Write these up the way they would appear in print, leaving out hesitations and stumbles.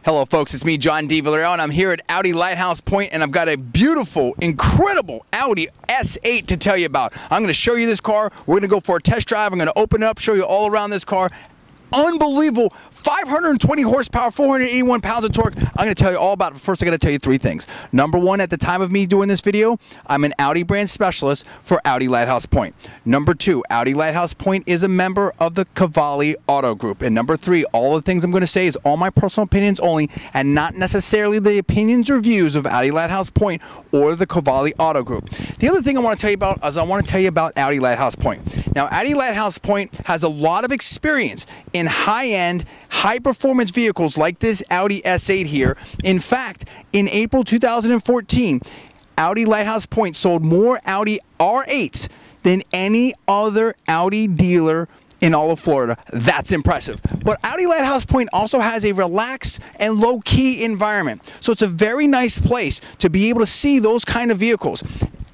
Hello folks, it's me, John D.Villarreal, and I'm here at Audi Lighthouse Point, and I've got a beautiful, incredible Audi S8 to tell you about. I'm going to show you this car. We're going to go for a test drive. I'm going to open it up, show you all around this car. Unbelievable, 520 horsepower, 481 pounds of torque. I'm going to tell you all about it. First, I got to tell you three things. Number one, at the time of me doing this video, I'm an Audi brand specialist for Audi Lighthouse Point. Number two, Audi Lighthouse Point is a member of the Cavalli Auto Group. And number three, all the things I'm going to say is all my personal opinions only, and not necessarily the opinions or views of Audi Lighthouse Point or the Cavalli Auto Group. The other thing I want to tell you about is I want to tell you about Audi Lighthouse Point. Now, Audi Lighthouse Point has a lot of experience in high-end, high-performance vehicles like this Audi S8 here. In fact, in April 2014, Audi Lighthouse Point sold more Audi R8s than any other Audi dealer in all of Florida. That's impressive. But Audi Lighthouse Point also has a relaxed and low-key environment. So it's a very nice place to be able to see those kind of vehicles.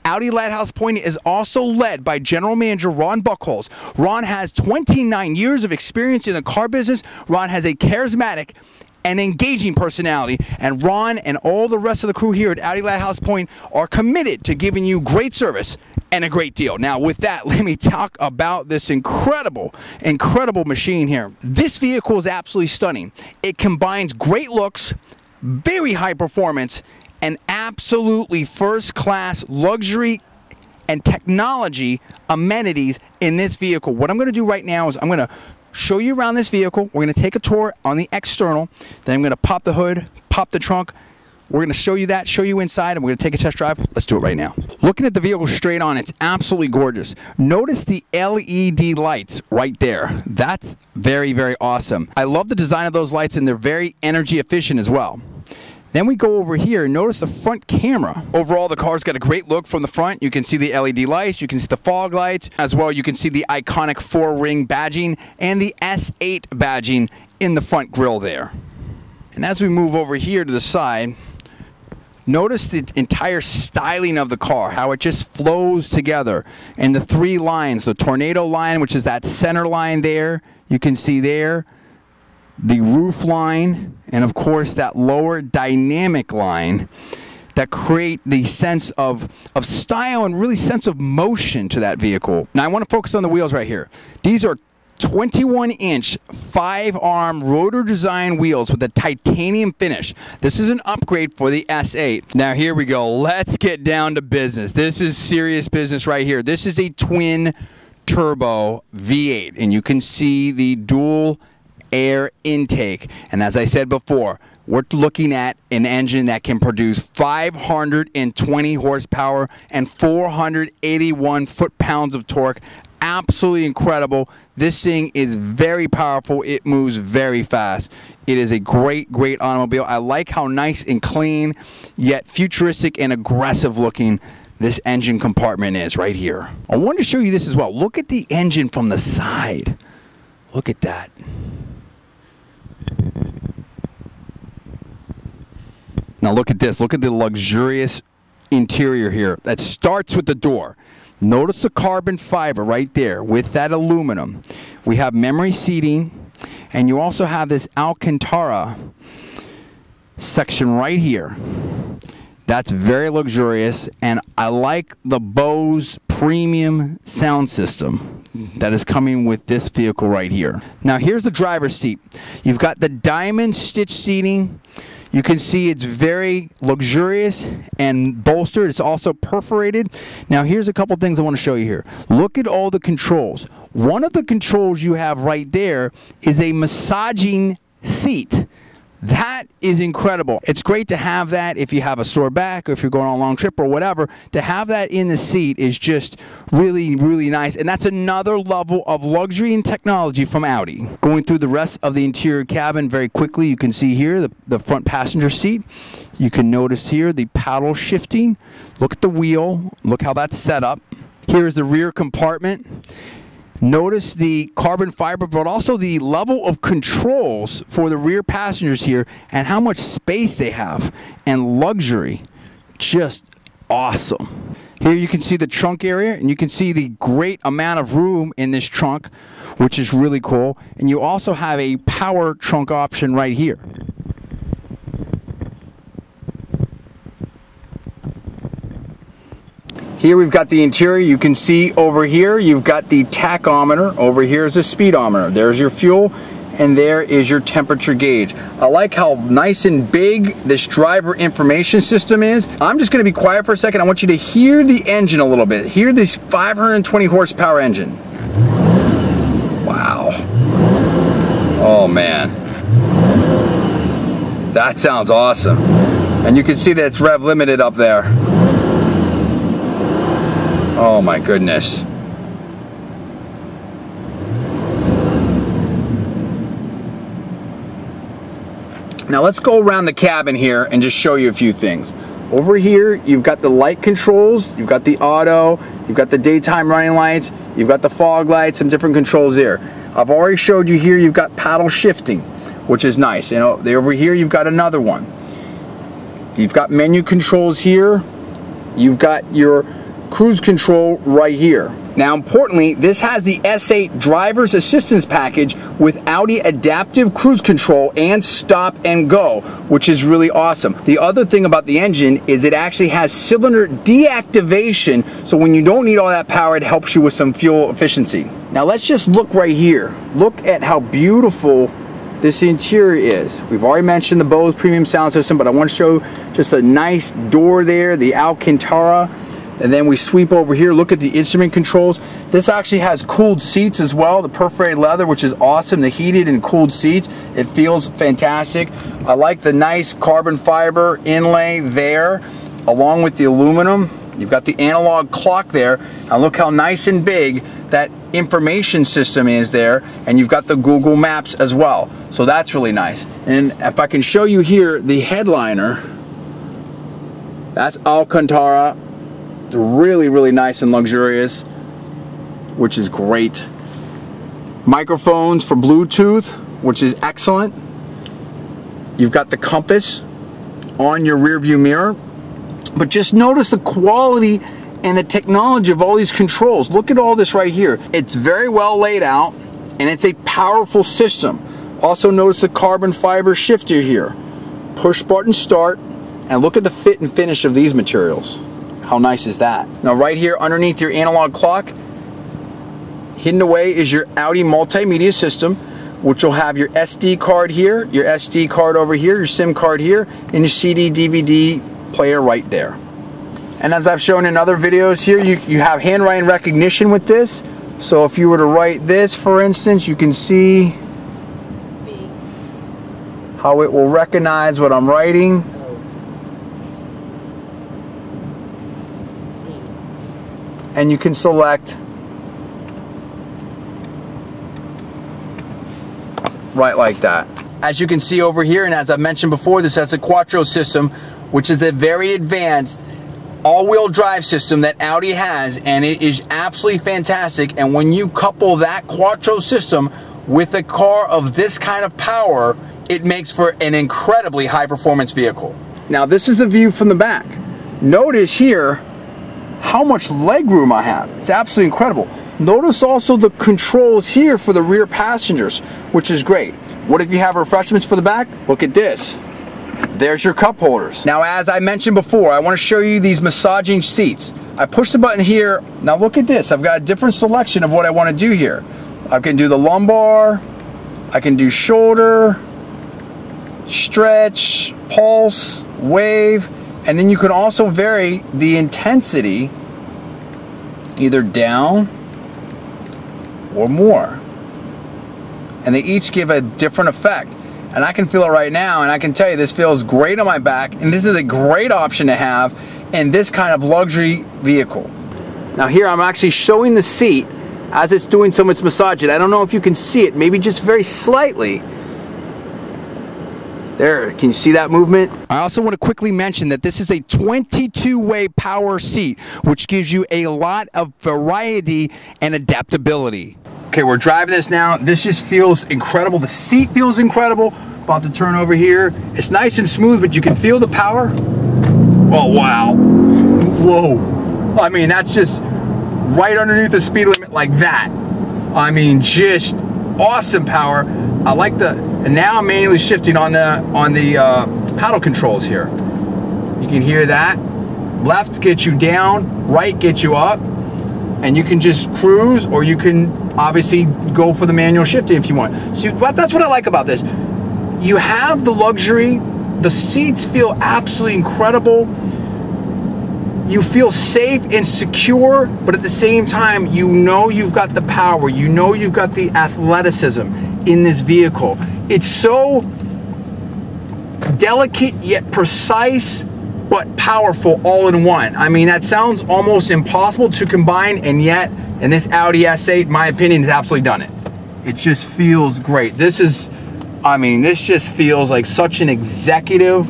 Audi Lighthouse Point is also led by General Manager Ron Buckholz. Ron has 29 years of experience in the car business. Ron has a charismatic and engaging personality, and Ron and all the rest of the crew here at Audi Lighthouse Point are committed to giving you great service and a great deal. Now, with that, let me talk about this incredible machine here. This vehicle is absolutely stunning. It combines great looks, very high performance, and absolutely first-class luxury and technology amenities in this vehicle. What I'm going to do right now is I'm going to show you around this vehicle. We're going to take a tour on the external. Then I'm going to pop the hood, pop the trunk. We're going to show you that, show you inside, and we're going to take a test drive. Let's do it right now. Looking at the vehicle straight on, it's absolutely gorgeous. Notice the LED lights right there. That's very, very awesome. I love the design of those lights, and they're very energy efficient as well. Then we go over here and notice the front camera. Overall, the car's got a great look from the front. You can see the LED lights, you can see the fog lights, as well you can see the iconic 4-ring badging and the S8 badging in the front grille there. And as we move over here to the side, notice the entire styling of the car, how it just flows together. And the three lines, the tornado line, which is that center line there, you can see there, the roof line, and of course that lower dynamic line that create the sense of style and really sense of motion to that vehicle. Now I want to focus on the wheels right here. These are 21-inch 5-arm rotor design wheels with a titanium finish. This is an upgrade for the S8. Now here we go. Let's get down to business. This is serious business right here. This is a twin turbo V8, and you can see the dual air intake, and as I said before, we're looking at an engine that can produce 520 horsepower and 481 foot-pounds of torque. Absolutely incredible. This thing is very powerful. It moves very fast. It is a great automobile. I like how nice and clean yet futuristic and aggressive looking this engine compartment is right here. I wanted to show you this as well. Look at the engine from the side. Look at that. Now look at this. Look at the luxurious interior here. That starts with the door. Notice the carbon fiber right there with that aluminum. We have memory seating, and you also have this Alcantara section right here. That's very luxurious, and I like the Bose premium sound system that is coming with this vehicle right here. Now here's the driver's seat. You've got the diamond stitch seating. You can see it's very luxurious and bolstered. It's also perforated. Now here's a couple things I want to show you here. Look at all the controls. One of the controls you have right there is a massaging seat. That is incredible. It's great to have that if you have a sore back or if you're going on a long trip or whatever. To have that in the seat is just really nice. And that's another level of luxury and technology from Audi. Going through the rest of the interior cabin very quickly, you can see here the front passenger seat. You can notice here the paddle shifting. Look at the wheel. Look how that's set up. Here's the rear compartment. Notice the carbon fiber, but also the level of controls for the rear passengers here and how much space they have and luxury. Just awesome. Here you can see the trunk area, and you can see the great amount of room in this trunk, which is really cool. And you also have a power trunk option right here. Here we've got the interior. You can see over here, you've got the tachometer. Over here is the speedometer. There's your fuel, and there is your temperature gauge. I like how nice and big this driver information system is. I'm just gonna be quiet for a second. I want you to hear the engine a little bit. Hear this 520 horsepower engine. Wow. Oh man. That sounds awesome. And you can see that it's rev limited up there. Oh my goodness. Now let's go around the cabin here and just show you a few things. Over here, you've got the light controls, you've got the auto, you've got the daytime running lights, you've got the fog lights, some different controls there. I've already showed you here, you've got paddle shifting, which is nice. You know, over here, you've got another one. You've got menu controls here. You've got your cruise control right here. Now importantly, this has the S8 driver's assistance package with Audi adaptive cruise control and stop and go, which is really awesome. The other thing about the engine is it actually has cylinder deactivation, so when you don't need all that power, it helps you with some fuel efficiency. Now let's just look right here. Look at how beautiful this interior is. We've already mentioned the Bose premium sound system, but I want to show just a nice door there, the Alcantara. And then we sweep over here, look at the instrument controls. This actually has cooled seats as well, the perforated leather, which is awesome, the heated and cooled seats. It feels fantastic. I like the nice carbon fiber inlay there, along with the aluminum. You've got the analog clock there. Now look how nice and big that information system is there, and you've got the Google Maps as well. So that's really nice. And if I can show you here, the headliner, that's Alcantara. Really, really nice and luxurious, which is great. Microphones for Bluetooth, which is excellent. You've got the compass on your rear view mirror, but just notice the quality and the technology of all these controls. Look at all this right here. It's very well laid out, and it's a powerful system. Also notice the carbon fiber shifter here. Push button start, and look at the fit and finish of these materials. How nice is that? Now right here underneath your analog clock, hidden away is your Audi multimedia system, which will have your SD card here, your SD card over here, your SIM card here, and your CD, DVD player right there. And as I've shown in other videos here, you have handwriting recognition with this. So if you were to write this, for instance, you can see how it will recognize what I'm writing. And you can select right like that. As you can see over here, and as I mentioned before, this has a Quattro system, which is a very advanced all-wheel drive system that Audi has, and it is absolutely fantastic. And when you couple that Quattro system with a car of this kind of power, it makes for an incredibly high-performance vehicle. Now this is the view from the back. Notice here how much legroom I have. It's absolutely incredible. Notice also the controls here for the rear passengers, which is great. What if you have refreshments for the back? Look at this. There's your cup holders. Now, as I mentioned before, I want to show you these massaging seats. I push the button here. Now look at this. I've got a different selection of what I want to do here. I can do the lumbar, I can do shoulder, stretch, pulse, wave, and then you can also vary the intensity either down or more. And they each give a different effect. And I can feel it right now, and I can tell you this feels great on my back, and this is a great option to have in this kind of luxury vehicle. Now here I'm actually showing the seat as it's doing some of its massaging. I don't know if you can see it, maybe just very slightly. There, can you see that movement? I also want to quickly mention that this is a 22-way power seat, which gives you a lot of variety and adaptability. Okay, we're driving this now. This just feels incredible. The seat feels incredible. About to turn over here. It's nice and smooth, but you can feel the power. Oh, wow. Whoa. I mean, that's just right underneath the speed limit like that. I mean, just awesome power. I like the, and now I'm manually shifting on the paddle controls here. You can hear that. Left gets you down, right gets you up, and you can just cruise, or you can obviously go for the manual shifting if you want. So that's what I like about this. You have the luxury, the seats feel absolutely incredible. You feel safe and secure, but at the same time, you know you've got the power, you know you've got the athleticism in this vehicle. It's so delicate yet precise, but powerful all in one. I mean, that sounds almost impossible to combine, and yet, in this Audi S8, in my opinion, has absolutely done it. It just feels great. This is, I mean, this just feels like such an executive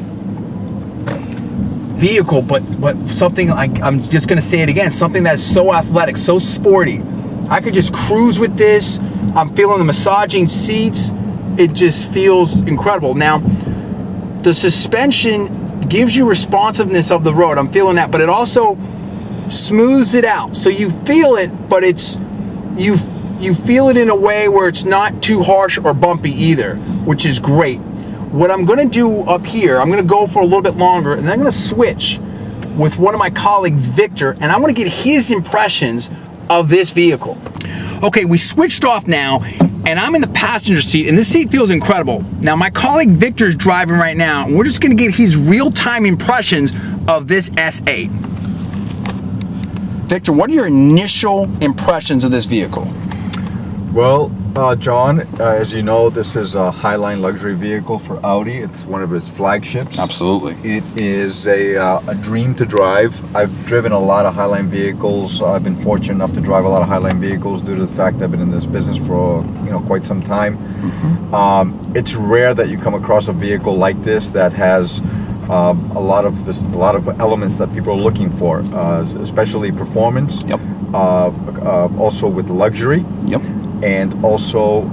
vehicle, but something like, I'm just gonna say it again, something that's so athletic, so sporty. I could just cruise with this. I'm feeling the massaging seats. It just feels incredible. Now, the suspension gives you responsiveness of the road. I'm feeling that, but it also smooths it out. So you feel it, but it's, you feel it in a way where it's not too harsh or bumpy either, which is great. What I'm gonna do up here, I'm gonna go for a little bit longer, and then I'm gonna switch with one of my colleagues, Victor, and I wanna get his impressions of this vehicle. Okay, we switched off now, and I'm in the passenger seat, and this seat feels incredible. Now, my colleague Victor's driving right now, and we're just gonna get his real-time impressions of this S8. Victor, what are your initial impressions of this vehicle? Well, John, as you know, this is a Highline luxury vehicle for Audi. It's one of its flagships. Absolutely. It is a dream to drive. I've driven a lot of Highline vehicles. I've been fortunate enough to drive a lot of Highline vehicles due to the fact that I've been in this business for quite some time. Mm-hmm. It's rare that you come across a vehicle like this that has a lot of elements that people are looking for, especially performance. Yep. Also with luxury. Yep. And also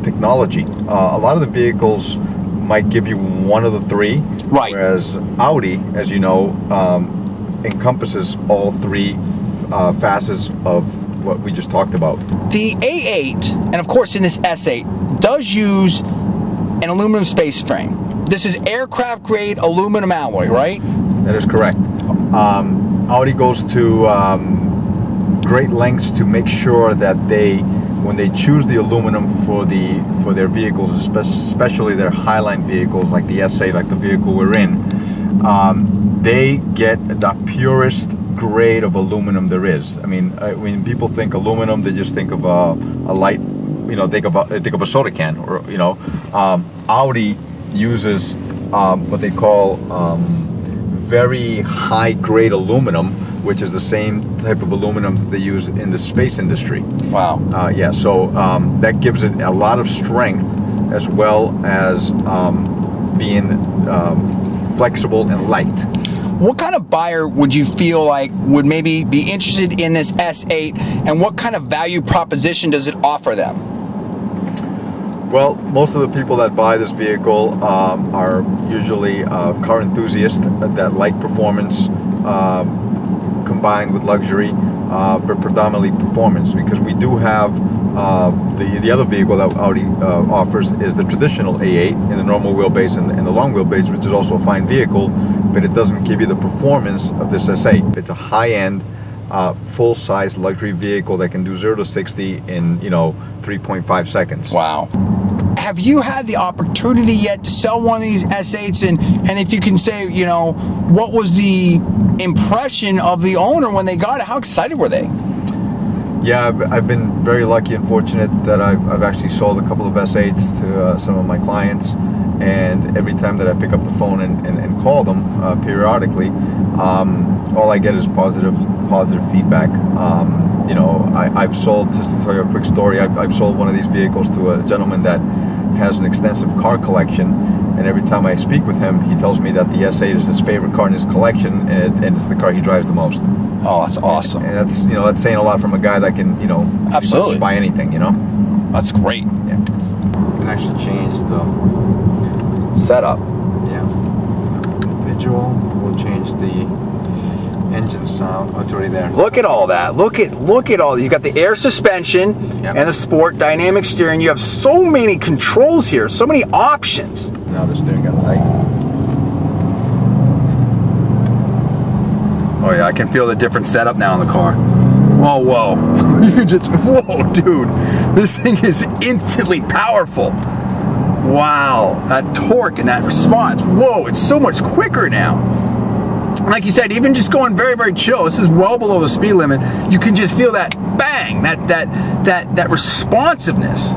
technology. A lot of the vehicles might give you one of the three, right? Whereas Audi, as you know, encompasses all three facets of what we just talked about. The A8, and of course in this S8, does use an aluminum space frame. This is aircraft grade aluminum alloy, right? That is correct. Audi goes to great lengths to make sure that when they choose the aluminum for their vehicles, especially their Highline vehicles like the S8, like the vehicle we're in, they get the purest grade of aluminum there is. I mean, when people think aluminum, they just think of a light, think of a soda can, or Audi uses what they call very high grade aluminum, which is the same type of aluminum that they use in the space industry. Wow. Yeah, so that gives it a lot of strength, as well as being flexible and light. What kind of buyer would you feel like would maybe be interested in this S8, and what kind of value proposition does it offer them? Well, most of the people that buy this vehicle are usually car enthusiasts that like performance combined with luxury, but predominantly performance, because we do have the other vehicle that Audi offers is the traditional A8 in the normal wheelbase and the long wheelbase, which is also a fine vehicle, but it doesn't give you the performance of this S8. It's a high-end, full-size luxury vehicle that can do 0 to 60 in 3.5 seconds. Wow. Have you had the opportunity yet to sell one of these S8s, and if you can say, what was the impression of the owner when they got it? How excited were they? Yeah, I've been very lucky and fortunate that I've actually sold a couple of S8s to some of my clients, and every time that I pick up the phone and call them periodically, all I get is positive feedback. I've sold, just to tell you a quick story, I've sold one of these vehicles to a gentleman that has an extensive car collection, and every time I speak with him, he tells me that the S8 is his favorite car in his collection, and it's the car he drives the most. Oh, that's awesome. And that's that's saying a lot from a guy that can absolutely buy anything. That's great. Yeah, you can actually change the setup. Yeah, individual. We'll change the engine sound. Oh, it's already there. Look at all that. Look at all that. You got the air suspension, yep, and the sport dynamic steering. You have so many controls here, so many options. Now the steering got tight. Oh yeah, I can feel the different setup now in the car. Oh, whoa. You just, whoa, dude. This thing is instantly powerful. Wow, that torque and that response. Whoa, it's so much quicker now. Like you said, even just going very, very chill, this is well below the speed limit, you can just feel that bang, that responsiveness.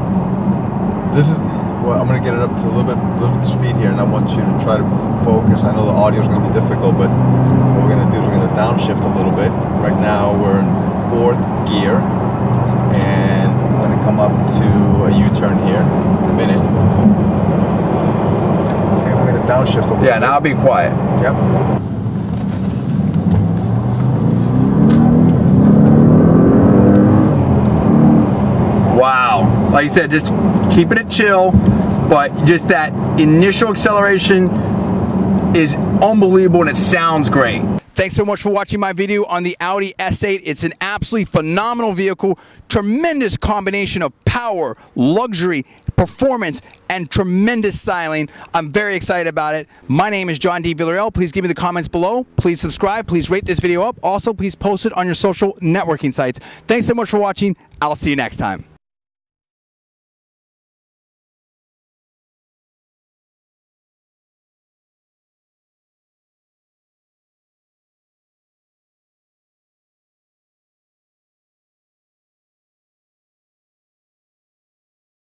This is, well, I'm gonna get it up to a little bit speed here, and I want you to try to focus. I know the audio is gonna be difficult, but what we're gonna do is we're gonna downshift a little bit. Right now we're in 4th gear, and I'm gonna come up to a U-turn here in a minute. And we're gonna downshift a little bit. Yeah, now I'll be quiet. Yep. Wow, like you said, just keeping it chill, but just that initial acceleration is unbelievable and it sounds great. Thanks so much for watching my video on the Audi S8. It's an absolutely phenomenal vehicle, tremendous combination of power, luxury, performance, and tremendous styling. I'm very excited about it. My name is John D.Villarreal. Please give me the comments below. Please subscribe. Please rate this video up. Also, please post it on your social networking sites. Thanks so much for watching. I'll see you next time.